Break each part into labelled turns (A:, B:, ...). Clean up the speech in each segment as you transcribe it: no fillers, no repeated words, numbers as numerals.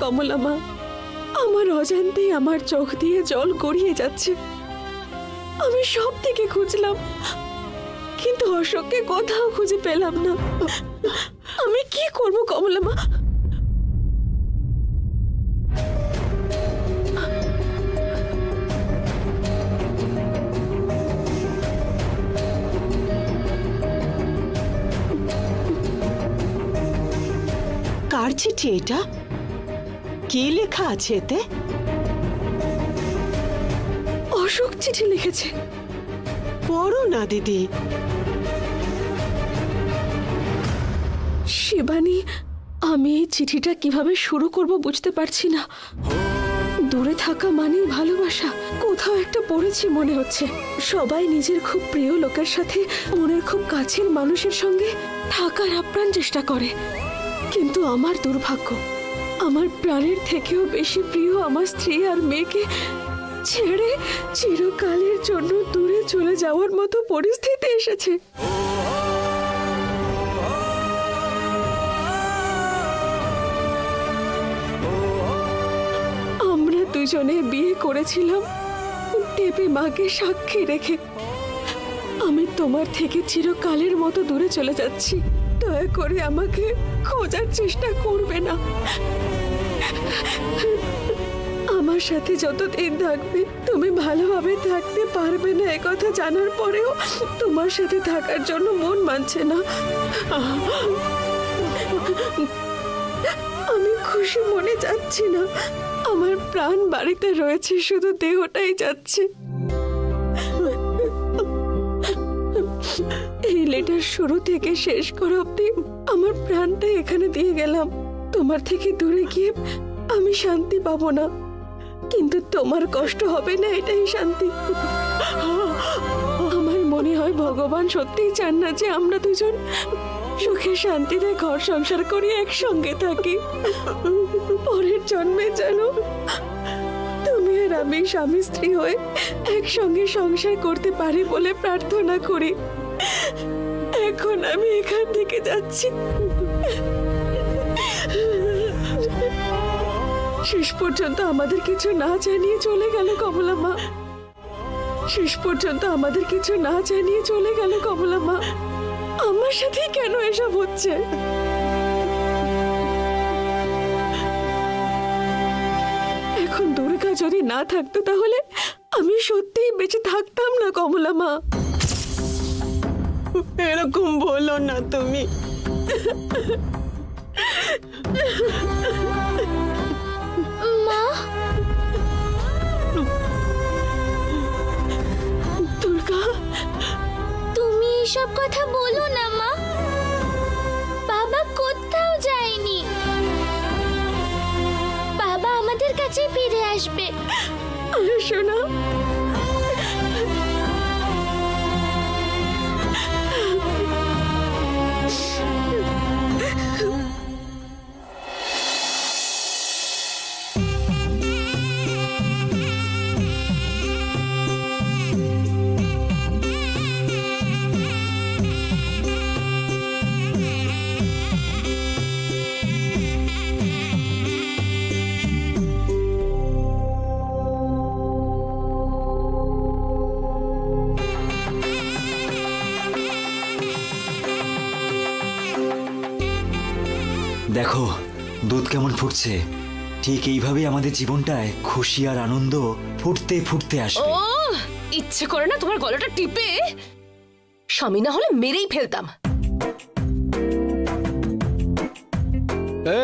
A: কমলা মা, আমার অজান্তেই আমার চোখ দিয়ে জল গড়িয়ে যাচ্ছে। আমি সব দিকে খুঁজলাম, কিন্তু অশোককে কোথাও খুঁজে পেলাম না। আমি কি করব কমলা মা?
B: কার চিঠি এটা? কি লেখা আছে এতে?
A: অশোক চিঠি লিখেছে।
B: পড়ো না দিদি।
A: শিবানী, আমি এই চিঠিটা কিভাবে শুরু করব বুঝতে পারছি না। দূরে থাকা মানেই ভালোবাসা, কোথাও একটা পড়েছি মনে হচ্ছে। সবাই নিজের খুব প্রিয় লোকের সাথে মনের খুব কাছের মানুষের সঙ্গে থাকার আপ্রাণ চেষ্টা করে, কিন্তু আমার দুর্ভাগ্য, আমার প্রাণের থেকেও বেশি প্রিয় আমার স্ত্রী আর মেয়েকে ছেড়ে চিরকালের জন্য দূরে চলে যাওয়ার মতো পরিস্থিতি এসেছে। আমরা দুজনে বিয়ে করেছিলাম দেবী মাকে সাক্ষী রেখে। আমি তোমার থেকে চিরকালের মতো দূরে চলে যাচ্ছি। দয়া করে আমাকে খোঁজার চেষ্টা করবে না। আমার সাথে যতদিন থাকবে তুমি ভালোভাবে থাকতে পারবে না একথা জানার পরেও তোমার সাথে থাকার জন্য মন মানছে না। আমি খুশি মনে যাচ্ছি না। আমার প্রাণ বাড়িতে রয়েছে, শুধু দেহটাই যাচ্ছে। এই লেটার শুরু থেকে শেষ করা অবধি আমার প্রাণটা এখানে দিয়ে গেলাম। তোমার থেকে দূরে গিয়ে আমি শান্তি পাবো না, কিন্তু তোমার কষ্ট হবে না, এটাই শান্তি। আমার মনে হয় ভগবান সত্যিই চান না যে আমরা দুজন সুখে শান্তিতে ঘর সংসার করি, একসঙ্গে থাকি। পরের জন্মে যেন তুমি আর আমি স্বামী স্ত্রী হয়ে একসঙ্গে সংসার করতে পারি বলে প্রার্থনা করি। এখন আমি এখান থেকে যাচ্ছি। শেষ পর্যন্ত আমাদের কিছু না জানিয়ে চলে গেল কমলা মা। শেষ পর্যন্ত আমাদের কিছু না জানিয়ে চলে গেল কমলা মা। আমার সাথে কেন এসব হচ্ছে? এখন দুর্গা যদি না থাকতো তাহলে আমি সত্যিই বেঁচে থাকতাম না কমলা মা।
B: এরকম বলো না তুমি।
C: মা,
A: দুর্গা,
C: তুমি এসব কথা বলো না মা। বাবা কোথাও যায়নি। বাবা আমাদের কাছে ফিরে আসবে।
A: আরে শোনা,
D: দেখো দুধ কেমন ফুটছে। ঠিক এইভাবেই আমাদের জীবনটায় খুশি আর আনন্দ ফুটতে ফুটতে আসবে।
E: ও ইচ্ছে করে না তোমার গলাটা টিপে স্বামী না হলে মেরেই ফেলতাম।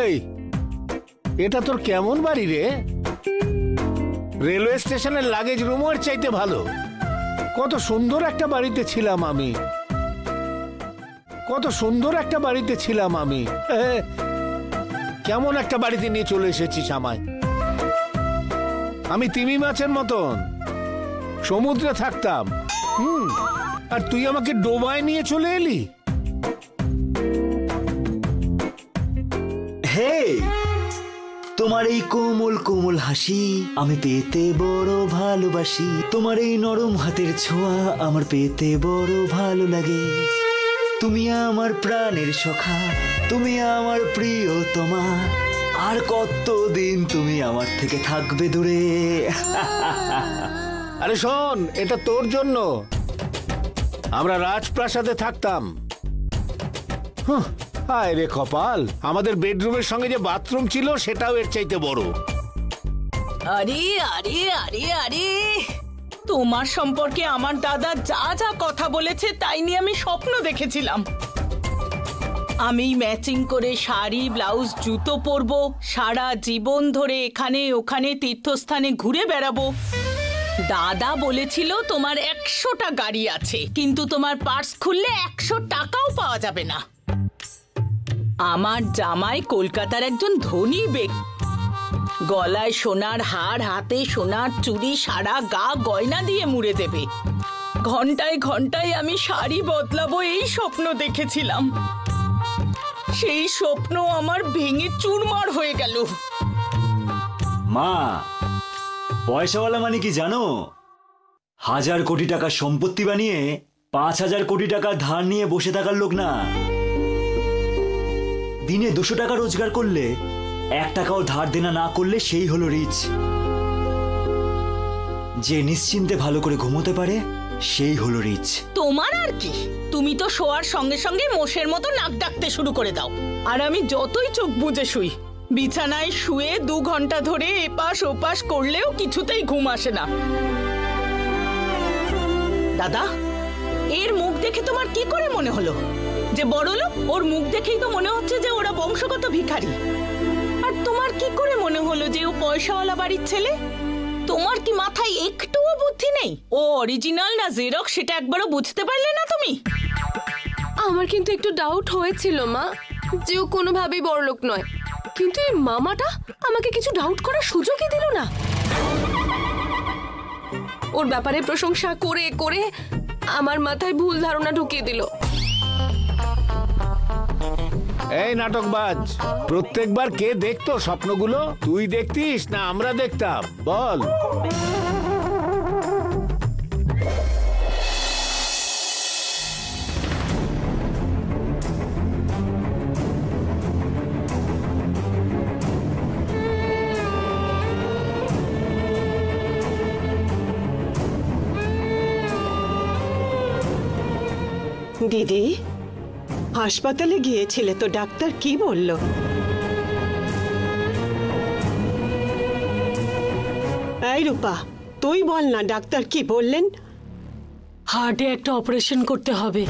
F: এই, এটা তোর কেমন বাড়ি রে? রেলওয়ে স্টেশনের লাগেজ রুমের চাইতে ভালো। কত সুন্দর একটা বাড়িতে ছিলাম আমি, কত সুন্দর একটা বাড়িতে ছিলাম আমি। কেমন একটা বাড়িতে নিয়ে চলে এসেছিস আমায়। আমি তিমি মাছের মতন সমুদ্রে থাকতাম, আর তুই আমাকে ডোবায় নিয়ে চলে এলি।
D: হে, তোমার এই কোমল কোমল হাসি আমি পেতে বড় ভালোবাসি। তোমার এই নরম হাতের ছোঁয়া আমার পেতে বড় ভালো লাগে। তুমি আমার প্রাণের সখা, তুমি আমার প্রিয়তমা। আর কতদিন তুমি আমার থেকে থাকবে দূরে?
F: আরে শোন, এটা তোর জন্য। আমরা রাজপ্রাসাদে থাকতাম। হায় রে কপাল, আমাদের বেডরুমের সঙ্গে যে বাথরুম ছিল সেটাও এর চাইতে বড়।
G: আরে আরে আরে আরে, তোমার সম্পর্কে আমার দাদা যা যা কথা বলেছে তাই নিয়ে আমি স্বপ্ন দেখেছিলাম। আমি ম্যাচিং করে শাড়ি, ব্লাউজ, জুতো পরবো, সারা জীবন ধরে এখানে ওখানে তীর্থস্থানে ঘুরে বেড়াবো। দাদা বলেছিল তোমার 100টা গাড়ি আছে, কিন্তু তোমার পার্স খুললে 100 টাকাও পাওয়া যাবে না। আমার জামাই কলকাতার একজন ধনী ব্যক্তি, গলায় সোনার হার, হাতে সোনার চুড়ি, সারা গা গয়না দিয়ে মুড়ে দেবে। ঘন্টায় ঘন্টায় আমি শাড়ি বদলাবো এই স্বপ্ন দেখেছিলাম। সেই স্বপ্ন আমার ভেঙে চুরমার হয়ে গেল।
D: মা, পয়সাওয়ালা মানে কি জানো? 1000 কোটি টাকার সম্পত্তি বানিয়ে 5000 কোটি টাকা ধার নিয়ে বসে থাকার লোক না। দিনে 200 টাকা রোজগার করলে 1 টাকাও ধার দেনা না করলে সেই হলো রিচ। যে নিশ্চিন্তে ভালো করে ঘুমোতে পারে সেই হলো রিচ।
G: তোমার আর কি, তুমি তো শোয়ার সঙ্গে সঙ্গে মোষের মতো নাক ডাকতে শুরু করে দাও। আর আমি যতই চোখ বুজে শুই, বিছানায় শুয়ে 2 ঘন্টা ধরে এপাশ ওপাশ করলেও কিছুতেই ঘুম আসে না। দাদা, এর মুখ দেখে তোমার কি করে মনে হলো যে বড়লোক? ওর মুখ দেখেই তো মনে হচ্ছে যে ওরা বংশগত ভিখারি। আর তোমার কি করে মনে হলো যে ও পয়সাওয়ালা বাড়ির ছেলে? তোমার কি মাথায় একটুও বুদ্ধি নেই? ও অরিজিনাল না জেরক্স সেটা একবারও বুঝতে পারলে না তুমি?
E: আমার কিন্তু একটু ডাউট হয়েছিল মা যে ও কোনোভাবেই বড়লোক নয়, কিন্তু এই মামাটা আমাকে কিছু ডাউট করার সুযোগই দিল না। ওর ব্যাপারে প্রশংসা করে করে আমার মাথায় ভুল ধারণা ঢুকিয়ে দিল।
F: এই নাটকবাজ, প্রত্যেকবার কে দেখতো স্বপ্নগুলো? তুই দেখতিস না আমরা দেখতাম? বল।
B: দিদি, হাসপাতালে গিয়েছিলে তো, ডাক্তার কি বলল? এই রূপা, তুই বল না ডাক্তার কি বললেন?
G: হার্টে একটা অপারেশন করতে হবে।